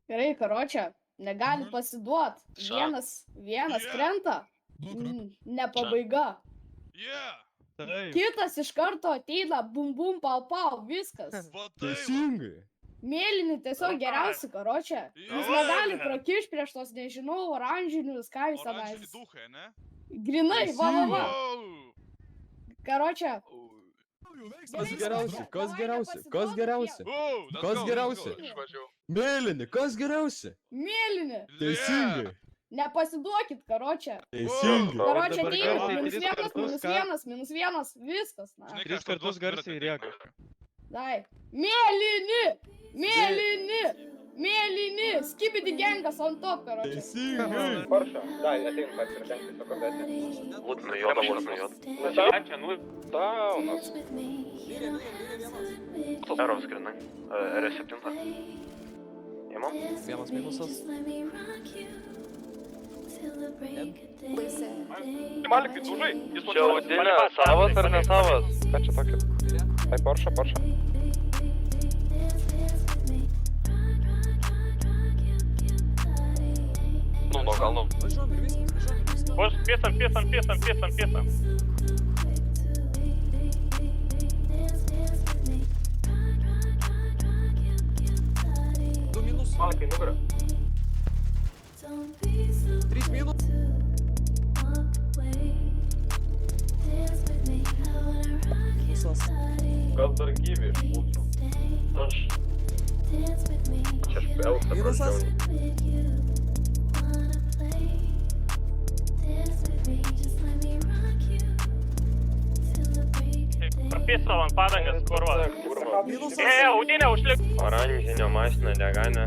Gerai, karočią, negali pasiduot. Ša. Vienas Yeah. krenta, ne pabaiga. Yeah. Taip. Kitas iš karto ateina, bum bum, pau pau, viskas. Va taip. Teisingai. Mėlyni tiesiog geriausi, karočią. Jūs Jo. negali prakišti prieš tos, nežinau, oranžinius, ką jūs Oranžinį tenais. duchą, ne? Grinai, va. Wow. Karočią. Kas geriausi? Kas geriausi? Kas geriausi? Wow, let's Kas go, geriausia? let's go. Išvažiavau. Mėlyni, kas geriausia? Mėlyni. Teisingai. Nepasiduokit, karočią. Teisingai. Karočią dabar ateina, garsiai minus tris vienas, kartus, minus ką? vienas, minus vienas, viskas, na. Žinai, ką Tris aš tau kartus duosiu garsiai dviratį, rėkia. Dai. Mėlyni. Mėlyni. Mėlyni. Skibidi gengas ant top, karočią. Teisingai. Porsche, dai, atein pats ir žengti su kompeticija. Вот наёт, вот наёт. Ačiū, nu, daunas. Aero skrinai. R7. Imam. Vienas minusas. Malikai, dužai. Čia audinė, savas ar ne savas? Ką čia tokio? Tai Porsche. Nu, nuo kalno. Porsche, piesam. Du minus. Malikai, nugarą. 3 minus. Minusas. Gal dar gyvi iš mūsų. Aš. Čia aš peltą Minusas. Prapiesau ant padangas, kurva. Minusas. Audinė užlik. Oranžinio mašina deganė.